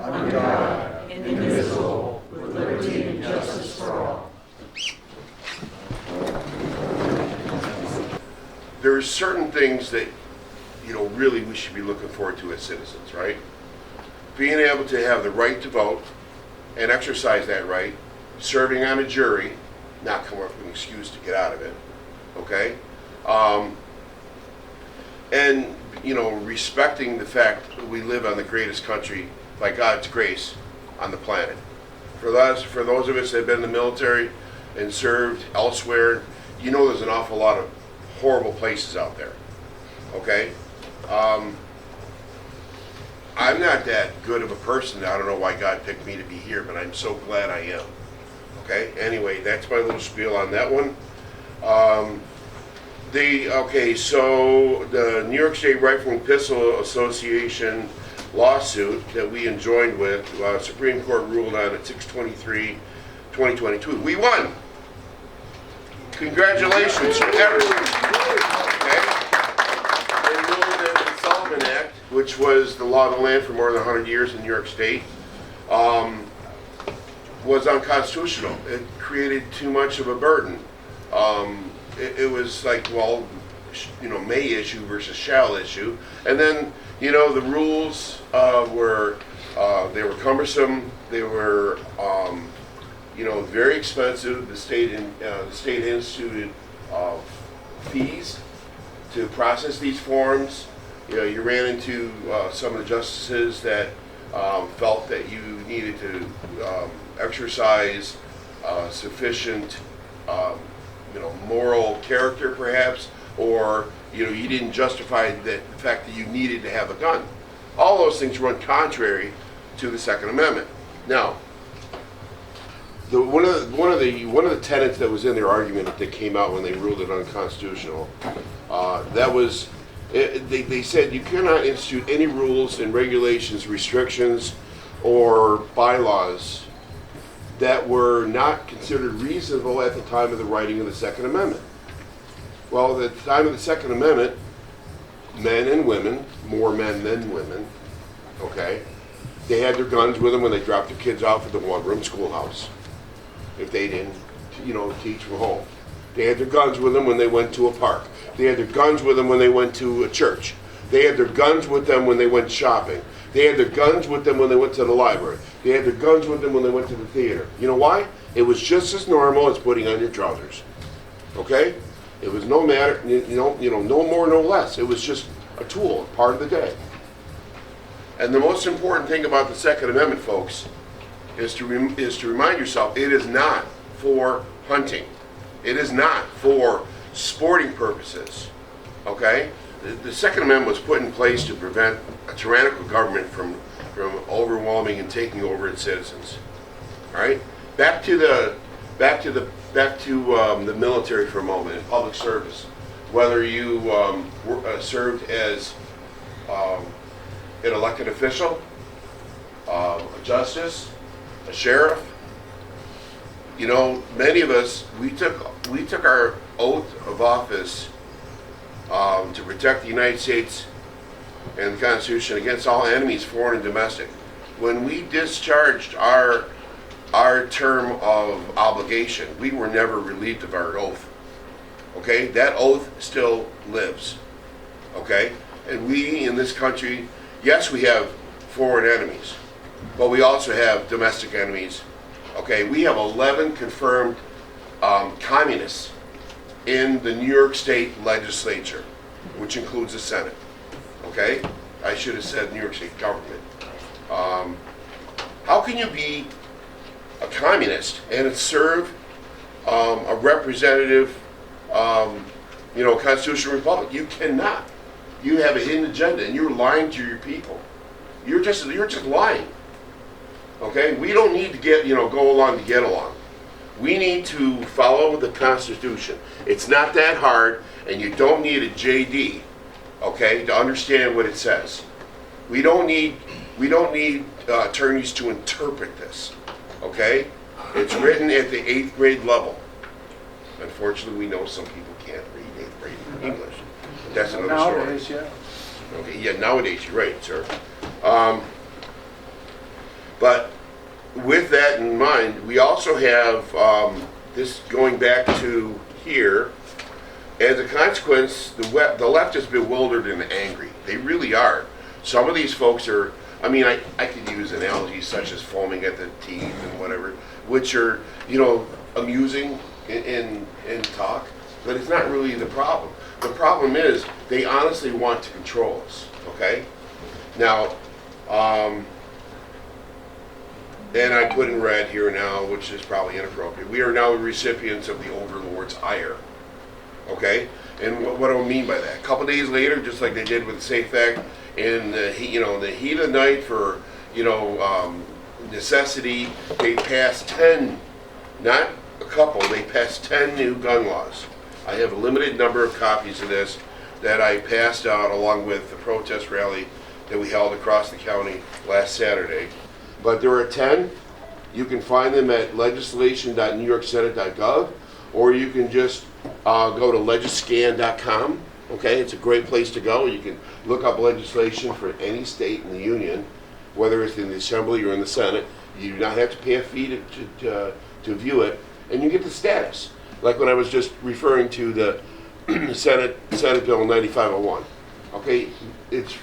one God, indivisible, with liberty and justice for all. There's certain things that, really we should be looking forward to as citizens, right? Being able to have the right to vote and exercise that right, serving on a jury, not come up with an excuse to get out of it, okay? And, respecting the fact that we live on the greatest country, by God's grace, on the planet. For those of us that have been in the military and served elsewhere, there's an awful lot of horrible places out there, okay? I'm not that good of a person. I don't know why God picked me to be here, but I'm so glad I am. Okay? Anyway, that's my little spiel on that one. So the New York State Rifle and Pistol Association lawsuit that we enjoined with, Supreme Court ruled on at 6/23/2022. We won! Congratulations to everyone. Okay? They ruled that the Sullivan Act, which was the law of the land for more than 100 years in New York State, was unconstitutional. It created too much of a burden. It was like, may issue versus shall issue. And then, the rules were cumbersome. They were, very expensive. The state instituted fees to process these forms. You ran into some of the justices that felt that you needed to exercise sufficient, moral character, perhaps, or you didn't justify the fact that you needed to have a gun. All those things run contrary to the Second Amendment. Now, one of the tenets that was in their argument that came out when they ruled it unconstitutional, that was. They said you cannot institute any rules and regulations, restrictions, or bylaws that were not considered reasonable at the time of the writing of the Second Amendment. Well, at the time of the Second Amendment, men and women, more men than women, okay, they had their guns with them when they dropped their kids off at the one-room schoolhouse, if they didn't, teach from home. They had their guns with them when they went to a park. They had their guns with them when they went to a church. They had their guns with them when they went shopping. They had their guns with them when they went to the library. They had their guns with them when they went to the theater. You know why? It was just as normal as putting on your trousers. Okay? It was no matter, no more, no less. It was just a tool, part of the day. And the most important thing about the Second Amendment, folks, is to remind yourself, it is not for hunting. It is not for sporting purposes. Okay? The Second Amendment was put in place to prevent a tyrannical government from overwhelming and taking over its citizens. All right? Back to the military for a moment, in public service. Whether you served as an elected official, a justice, a sheriff, many of us, we took our oath of office to protect the United States and the Constitution against all enemies, foreign and domestic. When we discharged our term of obligation, we were never relieved of our oath. Okay? That oath still lives. Okay? And we in this country, yes, we have foreign enemies, but we also have domestic enemies. Okay? We have 11 confirmed communists in the New York State legislature, which includes the Senate. Okay? I should have said New York State government. How can you be a communist and serve a representative, constitutional republic? You cannot. You have a hidden agenda, and you're lying to your people. You're just lying. Okay? We don't need to go along to get along. We need to follow the Constitution. It's not that hard, and you don't need a JD, okay, to understand what it says. We don't need attorneys to interpret this, okay? It's written at the 8th grade level. Unfortunately, we know some people can't read 8th grade English. But that's another story. Nowadays, yeah. Okay, yeah, nowadays, you're right, sir. with that in mind, we also have this going back to here. As a consequence, the left is bewildered and angry. They really are. Some of these folks are, I mean, I could use analogies such as foaming at the teeth and whatever, which are, you know, amusing in talk, but it's not really the problem. The problem is they honestly want to control us, okay? Now, and I put in red here now, which is probably inappropriate. We are now the recipients of the overlord's ire. Okay, and what do I mean by that? A couple days later, just like they did with the SAFE Act, in the heat of the night for necessity, they passed 10, not a couple. They passed 10 new gun laws. I have a limited number of copies of this that I passed out along with the protest rally that we held across the county last Saturday. But there are 10. You can find them at legislation.newyorksenate.gov, or you can just go to legiscan.com. Okay, it's a great place to go. You can look up legislation for any state in the union, whether it's in the Assembly or in the Senate. You do not have to pay a fee to view it, and you get the status. Like when I was just referring to the Senate Bill 9501. Okay, it's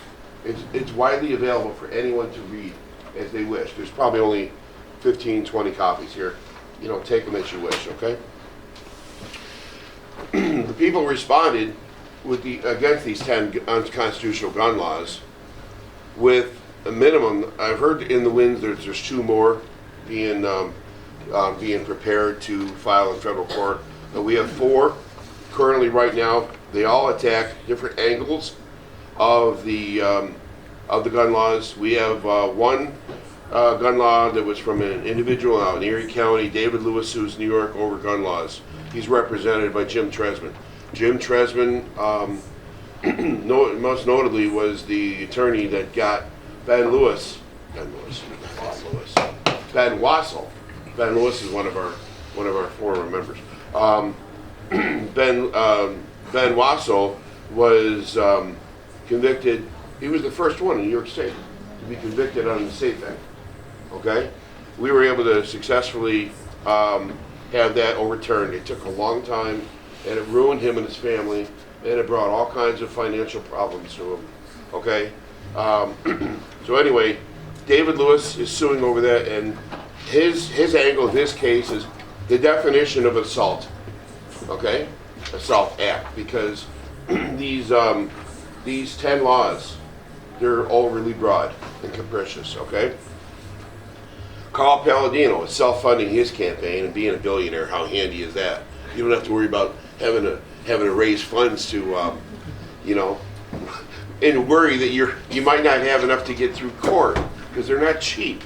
widely available for anyone to read as they wish. There's probably only 15, 20 copies here. You know, take them as you wish. Okay. The people responded against these 10 unconstitutional gun laws with a minimum. I've heard in the winds there's 2 more being prepared to file in federal court. But we have 4 currently right now. They all attack different angles of the gun laws. We have one gun law that was from an individual out in Erie County, David Lewis, who's New York over gun laws. He's represented by Jim Tresman. Jim Tresman, most notably, was the attorney that got Ben Wassel. Ben Lewis is one of our former members. Ben Wassel was convicted. He was the first one in New York State to be convicted on the SAFE Act. Okay, we were able to successfully have that overturned. It took a long time, and it ruined him and his family, and it brought all kinds of financial problems to him. Okay, so anyway, David Lewis is suing over that, and his angle, his case is the definition of assault. Okay, assault act, because these 10 laws, they're overly broad and capricious. Okay. Carl Palladino is self-funding his campaign and being a billionaire. How handy is that? You don't have to worry about having to raise funds to, and worry that you might not have enough to get through court because they're not cheap.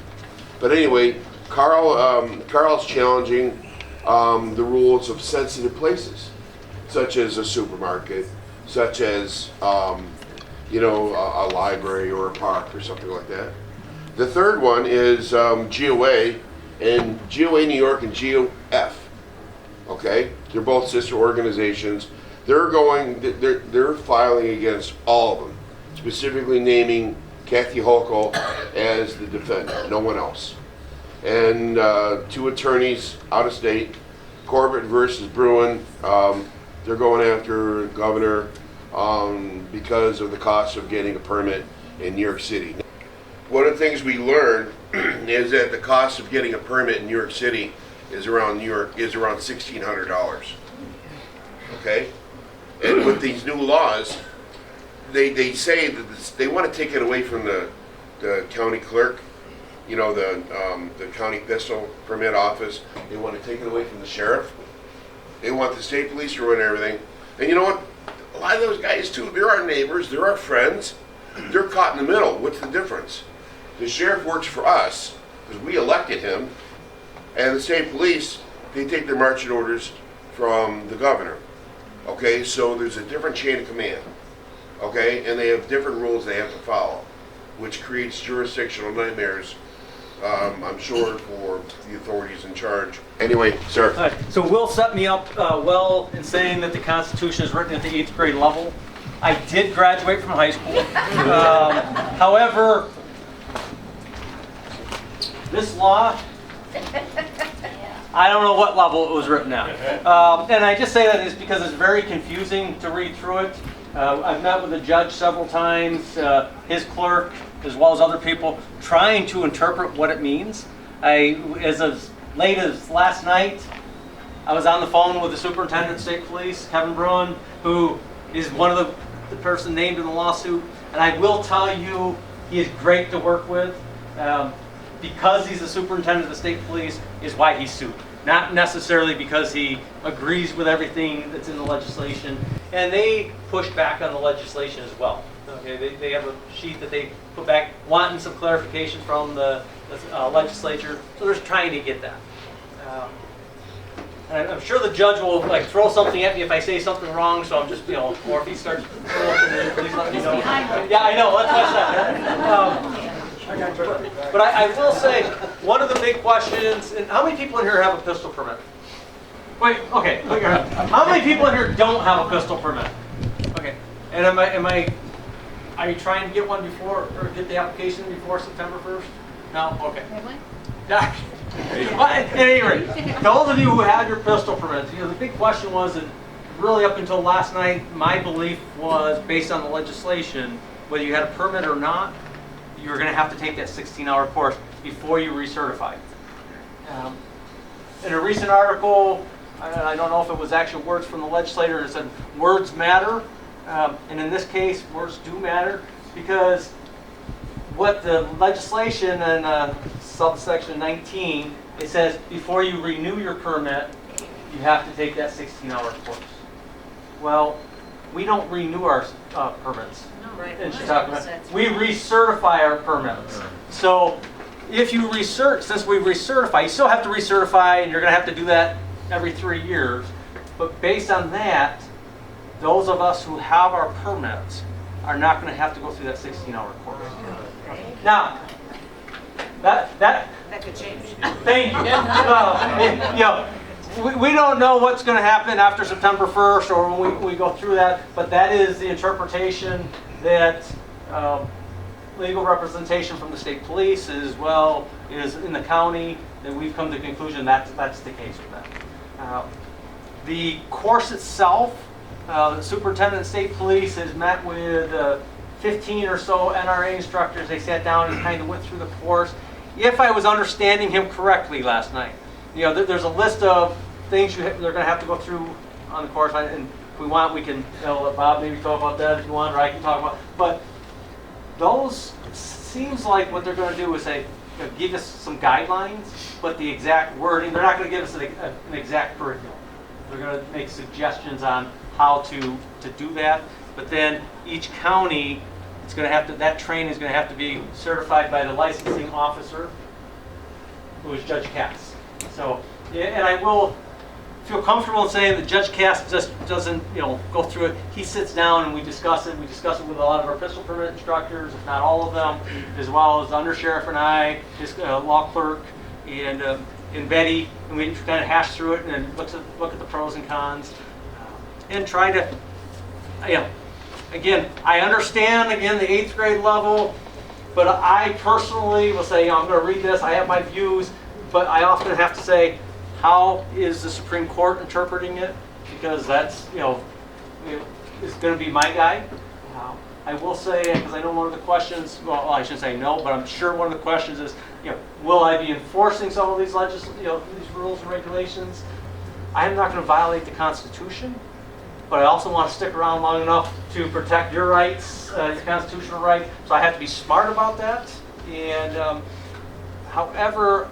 But anyway, Carl's challenging the rules of sensitive places, such as a supermarket, such as a library or a park or something like that. The third one is GOA, and GOA New York and GOF. Okay, they're both sister organizations. They're filing against all of them, specifically naming Kathy Hochul as the defendant, no one else. And 2 attorneys out of state, Corbett versus Bruin. They're going after the governor because of the cost of getting a permit in New York City. One of the things we learned is that the cost of getting a permit in New York City is around $1,600. Okay, and with these new laws, they say that they want to take it away from the county clerk, the county pistol permit office. They want to take it away from the sheriff. They want the state police to run everything. And you know what? A lot of those guys too, they're our neighbors, they're our friends. They're caught in the middle. What's the difference? The sheriff works for us because we elected him, and the state police, they take their marching orders from the governor. Okay, so there's a different chain of command. Okay, and they have different rules they have to follow, which creates jurisdictional nightmares, I'm sure, for the authorities in charge. Anyway, sir. All right, so Will set me up well in saying that the Constitution is written at the 8th grade level. I did graduate from high school. However, this law I don't know what level it was written at. And I just say that is because it's very confusing to read through it. I've met with the judge several times, his clerk, as well as other people, trying to interpret what it means. As late as last night, I was on the phone with the superintendent of state police, Kevin Bruin, who is one of the person named in the lawsuit. And I will tell you, he is great to work with. Because he's the superintendent of the state police is why he's sued. Not necessarily because he agrees with everything that's in the legislation. And they push back on the legislation as well. Okay, they have a sheet that they put back, wanting some clarification from the legislature. So they're trying to get that. And I'm sure the judge will like throw something at me if I say something wrong. So I'm just, or if he starts, please let me know. Yeah, I know. That's what I said. But I will say, one of the big questions, and how many people in here have a pistol permit? Wait, okay. How many people in here don't have a pistol permit? Okay. And are you trying to get one before, or get the application before September 1st? No? Okay. Yeah. But at any rate, those of you who have your pistol permits, the big question was, and really up until last night, my belief was, based on the legislation, whether you had a permit or not, you were going to have to take that 16-hour course before you recertified. In a recent article, I don't know if it was actual words from the legislator, it said words matter. And in this case, words do matter because what the legislation in subsection 19, it says before you renew your permit, you have to take that 16-hour course. Well, we don't renew our permits. In Chicago. We recertify our permits. So if you since we recertify, you still have to recertify, and you're going to have to do that every 3 years. But based on that, those of us who have our permits are not going to have to go through that 16-hour course. Now, that could change. Thank you. We don't know what's going to happen after September 1st or when we go through that, but that is the interpretation that legal representation from the state police as well is in the county, that we've come to the conclusion that's the case with that. The course itself, the superintendent of state police has met with 15 or so NRA instructors. They sat down and kind of went through the course. If I was understanding him correctly last night, there's a list of things they're going to have to go through on the course, and if we want, we can let Bob maybe talk about that if you want, or I can talk about. But those seems like what they're going to do is say, give us some guidelines, but the exact wording, they're not going to give us an exact curriculum. They're going to make suggestions on how to do that. But then each county, it's going to have to, that training is going to have to be certified by the licensing officer, who is Judge Cass. So, and I will feel comfortable in saying that Judge Cass just doesn't, go through it. He sits down and we discuss it. We discuss it with a lot of our pistol permit instructors, if not all of them, as well as the undersheriff and I, his law clerk, and Betty, and we kind of hash through it and look at the pros and cons, and try to, again, I understand the 8th grade level, but I personally will say, I'm going to read this. I have my views, but I often have to say, how is the Supreme Court interpreting it? Because that's, is going to be my guide. I will say, because I know one of the questions, well, I shouldn't say no, but I'm sure one of the questions is, will I be enforcing some of these these rules and regulations? I am not going to violate the Constitution, but I also want to stick around long enough to protect your rights, your constitutional rights. So I have to be smart about that. And however,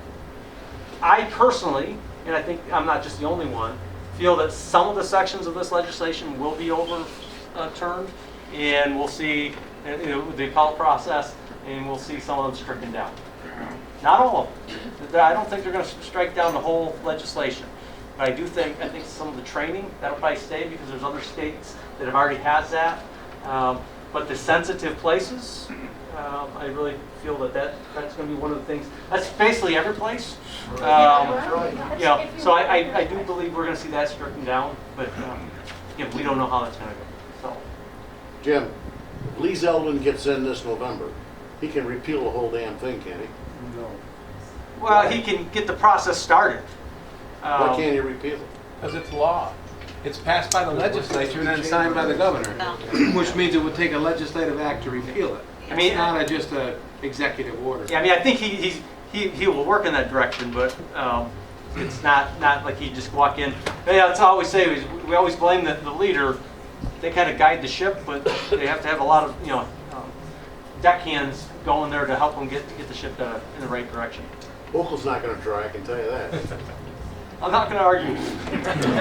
I personally, and I think I'm not just the only one, feel that some of the sections of this legislation will be overturned, and we'll see the appellate process, and we'll see some of them stricken down. Not all of them. I don't think they're going to strike down the whole legislation. But I think some of the training, that'll probably stay because there's other states that have already had that. But the sensitive places, I really feel that's going to be one of the things. That's basically every place. So I do believe we're going to see that stricken down. But we don't know how that's going to go. So, Jim, if Lee Zeldin gets in this November, he can repeal the whole damn thing, can't he? No. Well, he can get the process started. Why can't you repeal it? Because it's law. It's passed by the legislature and then signed by the governor, which means it would take a legislative act to repeal it. I mean, It's not just an executive order. Yeah, I mean, I think he will work in that direction, but it's not like he just walk in. Yeah, that's all I always say. Is we always blame the leader. They kind of guide the ship, but they have to have a lot of deckhands going there to help them get the ship in the right direction. Buchel's not gonna try, I can tell you that. I'm not going to argue.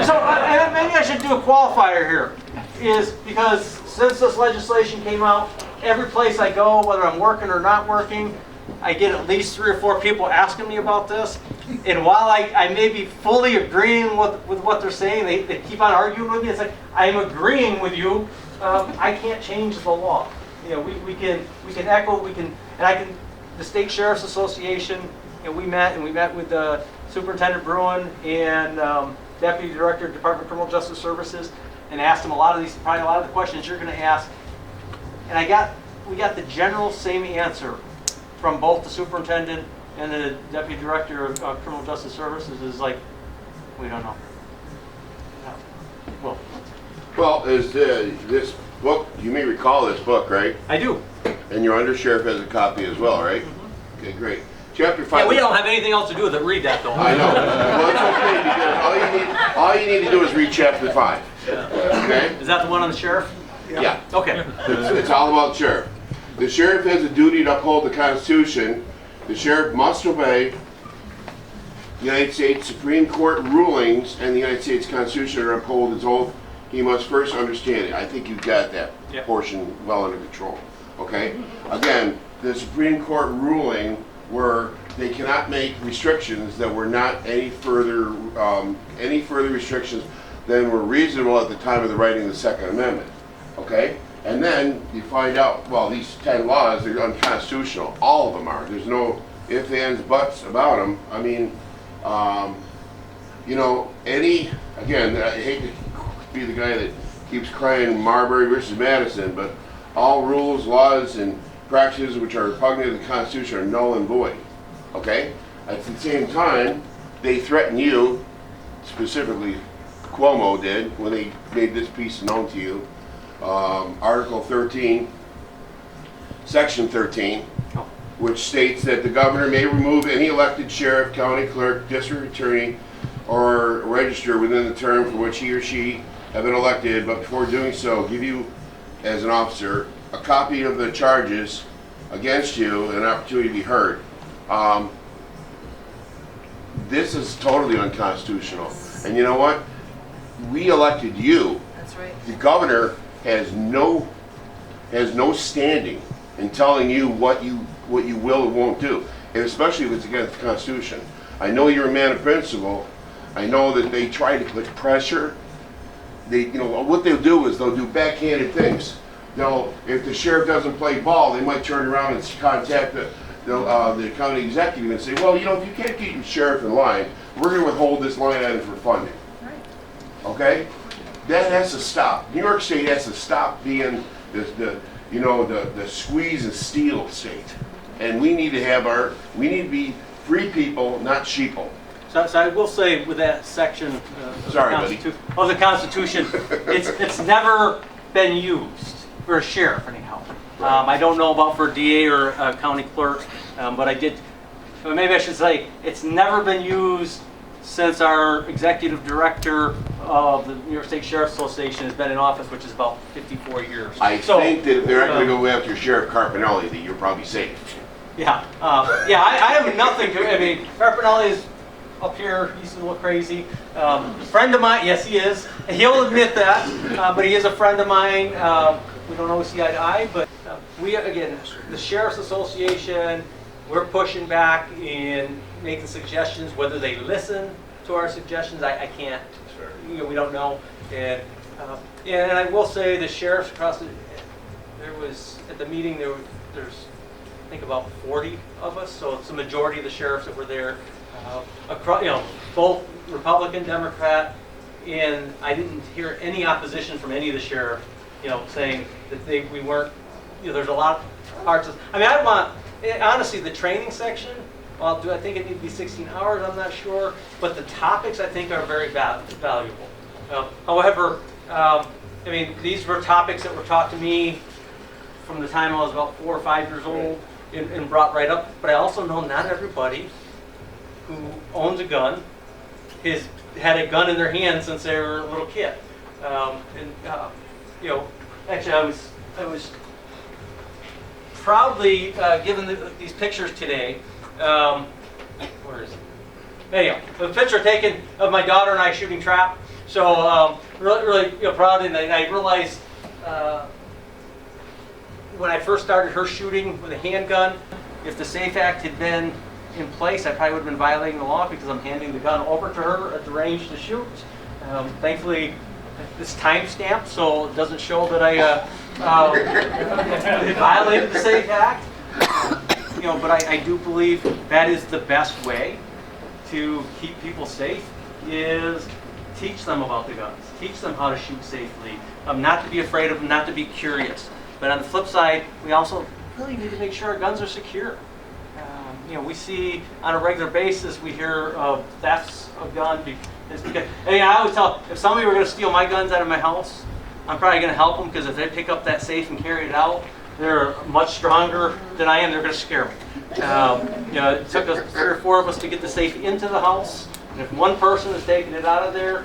So maybe I should do a qualifier here, is because since this legislation came out, every place I go, whether I'm working or not working, I get at least 3 or 4 people asking me about this. And while I may be fully agreeing with what they're saying, they keep on arguing with me. It's like, I'm agreeing with you. I can't change the law. We can echo, the State Sheriff's Association, we met with Superintendent Bruin and Deputy Director of Department of Criminal Justice Services, and asked them probably a lot of the questions you're going to ask. And we got the general same answer from both the superintendent and the Deputy Director of Criminal Justice Services. Is like, we don't know. Well, is this book, you may recall this book, right? I do. And your undersheriff has a copy as well, right? Okay, great. Chapter 5. Yeah, we don't have anything else to do with it. Read that, though. I know. Well, it's okay, because all you need to do is read chapter 5. Okay? Is that the one on the sheriff? Yeah. Okay. It's all about sheriff. The sheriff has a duty to uphold the Constitution. The sheriff must obey the United States Supreme Court rulings and the United States Constitution or uphold his oath. He must first understand it. I think you've got that portion well under control. Okay? Again, the Supreme Court ruling where they cannot make restrictions that were not any further restrictions than were reasonable at the time of the writing of the Second Amendment. Okay? And then you find out, well, these 10 laws, they're unconstitutional. All of them are. There's no ifs, ands, buts about them. I mean, again, I hate to be the guy that keeps crying Marbury versus Madison, but all rules, laws, and practices which are repugnant to the Constitution are null and void. Okay? At the same time, they threaten you, specifically Cuomo did, when they made this piece known to you. Article 13, Section 13, which states that the governor may remove any elected sheriff, county clerk, district attorney, or register within the term for which he or she have been elected, but before doing so, give you, as an officer, a copy of the charges against you and an opportunity to be heard. This is totally unconstitutional. And you know what? We elected you. That's right. The governor has no standing in telling you what you will or won't do, and especially if it's against the Constitution. I know you're a man of principle. I know that they try to put pressure. What they'll do is they'll do backhanded things. If the sheriff doesn't play ball, they might turn around and contact the county executive and say, well, if you can't keep your sheriff in line, we're going to withhold this line item for funding. Right. Okay? That has to stop. New York State has to stop being the squeeze and steal state. And we need to be free people, not sheeple. So I will say with that section of the Constitution, it's never been used for a sheriff anyhow. I don't know about for a DA or a county clerk, but maybe I should say it's never been used since our executive director of the New York State Sheriff's Association has been in office, which is about 54 years. I think that if they're not going to go after Sheriff Carpinelli, that you're probably safe. Yeah. I have nothing to, Carpinelli is up here, he's a little crazy. Friend of mine, yes he is. He'll admit that, but he is a friend of mine. We don't always see eye to eye, but the Sheriff's Association, we're pushing back in making suggestions. Whether they listen to our suggestions, I can't. We don't know. And I will say the sheriffs at the meeting there's I think about 40 of us, so it's the majority of the sheriffs that were there. Both Republican, Democrat, and I didn't hear any opposition from any of the sheriffs, saying that we weren't. There's a lot of parts of. Honestly, the training section Well, do I think it needs to be 16 hours? I'm not sure. But the topics, I think, are very valuable. However, I mean, these were topics that were taught to me from the time I was about 4 or 5 years old and brought right up. But I also know not everybody who owns a gun has had a gun in their hand since they were a little kid. You know, actually, I was proudly given these pictures today. Where is it? Anyhow, the picture taken of my daughter and I shooting trap. So really proud, and I realized when I first started her shooting with a handgun, if the SAFE Act had been in place, I probably would have been violating the law because I'm handing the gun over to her at the range to shoot. Thankfully, it's time stamped, so it doesn't show that I violated the SAFE Act. But I do believe that is the best way to keep people safe, is teach them about the guns, teach them how to shoot safely, not to be afraid of them, not to be curious. But on the flip side, we also really need to make sure our guns are secure. We see on a regular basis, we hear of thefts of guns. I always tell, if somebody were going to steal my guns out of my house, I'm probably going to help them, because if they pick up that safe and carry it out, they're much stronger than I am. They're going to scare me. It took us 3 or 4 of us to get the safe into the house. And if one person is taking it out of there,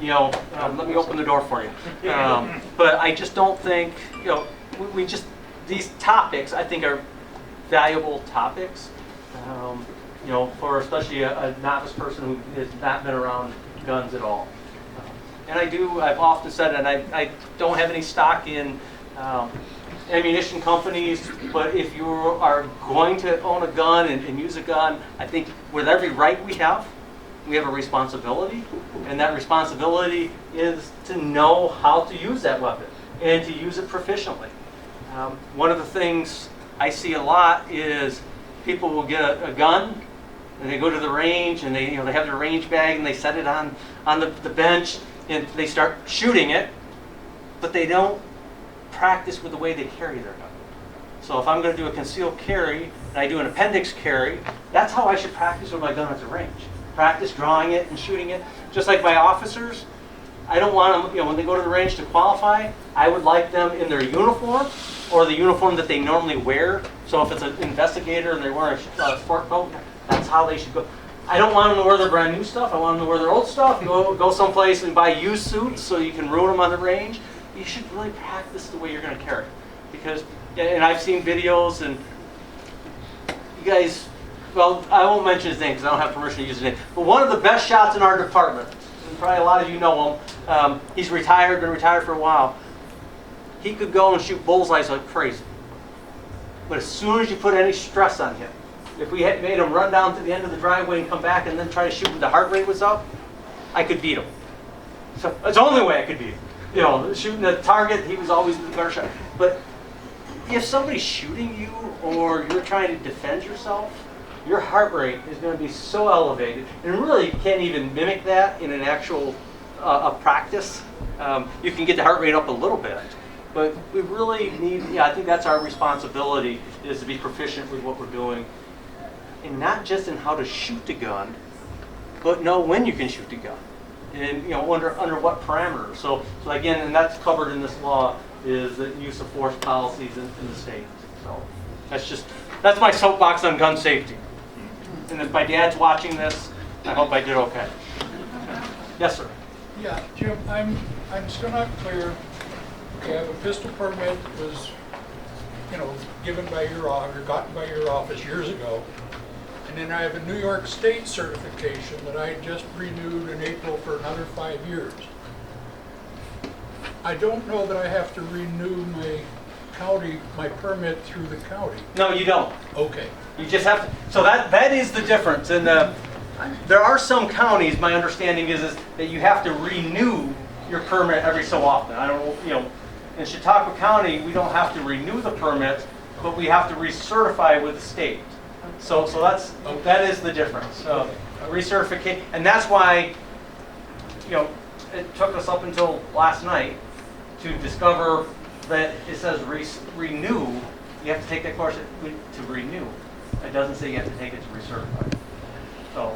let me open the door for you. But I just don't think, these topics, I think, are valuable topics. For especially a novice person who has not been around guns at all. And I've often said, and I don't have any stock in ammunition companies, but if you are going to own a gun and use a gun, I think with every right we have a responsibility, and that responsibility is to know how to use that weapon and to use it proficiently. One of the things I see a lot is people will get a gun and they go to the range and they have their range bag and they set it on the bench and they start shooting it, but they don't practice with the way they carry their gun. So if I'm going to do a concealed carry and I do an appendix carry, that's how I should practice with my gun at the range. Practice drawing it and shooting it. Just like my officers, I don't want them, when they go to the range to qualify, I would like them in their uniform or the uniform that they normally wear. So if it's an investigator and they're wearing a sport coat, that's how they should go. I don't want them to wear their brand new stuff. I want them to wear their old stuff. Go someplace and buy used suits so you can ruin them on the range. You should really practice the way you're going to carry. Because, and I've seen videos, and you guys, well, I won't mention his name because I don't have permission to use his name, but one of the best shots in our department, and probably a lot of you know him, he's retired, been retired for a while. He could go and shoot bullseyes like crazy. But as soon as you put any stress on him, if we had made him run down to the end of the driveway and come back and then try to shoot when the heart rate was up, I could beat him. So it's the only way I could beat him. Shooting the target, he was always the better shot. But if somebody's shooting you or you're trying to defend yourself, your heart rate is going to be so elevated, and really you can't even mimic that in an actual a practice. You can get the heart rate up a little bit, but we really need, I think that's our responsibility, is to be proficient with what we're doing, and not just in how to shoot the gun, but know when you can shoot the gun, and under what parameters. So again, and that's covered in this law, is the use of force policies in the state. So that's my soapbox on gun safety. And if my dad's watching this, I hope I did okay. Yes, sir. Yeah, Jim, I'm still not clear. Okay, I have a pistol permit that was, given by your office, or gotten by your office years ago. And then I have a New York State certification that I just renewed in April for another 5 years. I don't know that I have to renew my permit through the county. No, you don't. Okay. You just have to. So that is the difference. And there are some counties, my understanding is that you have to renew your permit every so often. I don't know, in Chautauqua County, we don't have to renew the permit, but we have to recertify with the state. So that is the difference. Recertification, and that's why, it took us up until last night to discover that it says renew. You have to take that course to renew. It doesn't say you have to take it to recertify. So,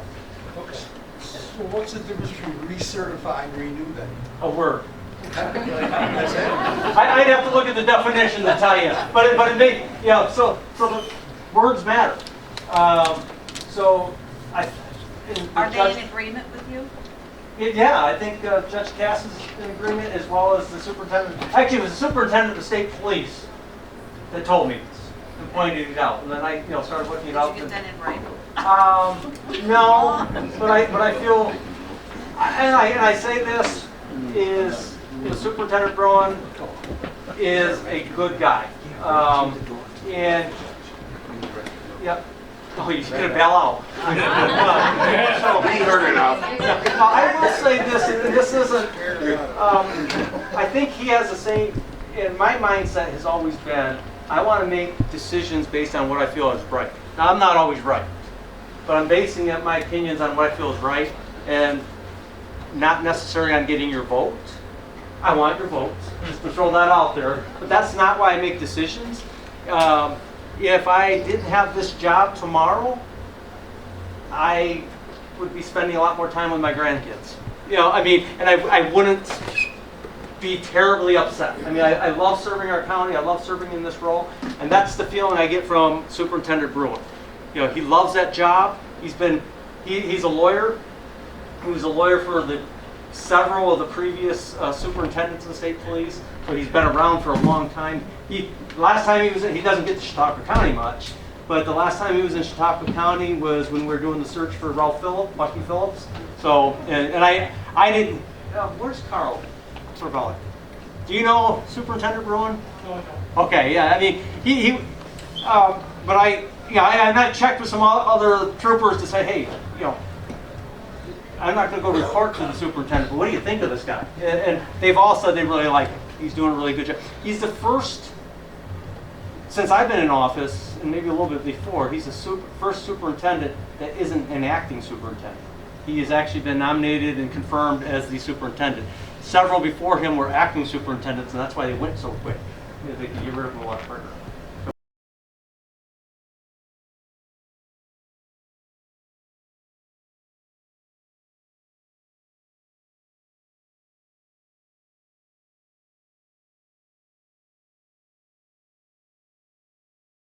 Okay. So what's the difference between recertify and renew then? a word. That's it? I'd have to look at the definition to tell you, but it may, yeah. So the words matter. So I. Are they in agreement with you? Yeah, I think Judge Cass is in agreement, as well as the superintendent. Actually, it was the superintendent of the state police that told me this and pointed it out, and then I, started looking it Did up. you get that in writing? No, but I feel, and I say this is Superintendent Brown is a good guy, and yep. Oh, he's gonna bail out. We heard enough. I will say this, and this isn't, I think he has the same, and my mindset has always been, I want to make decisions based on what I feel is right. Now, I'm not always right, but I'm basing my opinions on what I feel is right, and not necessarily on getting your vote. I want your vote, just to throw that out there, but that's not why I make decisions. If I didn't have this job tomorrow, I would be spending a lot more time with my grandkids. And I wouldn't be terribly upset. I love serving our county, I love serving in this role, and that's the feeling I get from Superintendent Bruin. He loves that job. He's a lawyer. He was a lawyer for several of the previous superintendents of the state police, so he's been around for a long time. Last time he was he doesn't get to Chautauqua County much, but the last time he was in Chautauqua County was when we were doing the search for Bucky Phillips. So, and I didn't, where's Carl Sorvelli? Do you know Superintendent Bruin? No. Okay, yeah, but I checked with some other troopers to say, hey, I'm not going to go report to the superintendent, but what do you think of this guy? And they've all said they really like him. He's doing a really good job. He's the first, since I've been in office, and maybe a little bit before, he's the first superintendent that isn't an acting superintendent. He has actually been nominated and confirmed as the superintendent. Several before him were acting superintendents, and that's why they went so quick. They could get rid of him a lot quicker.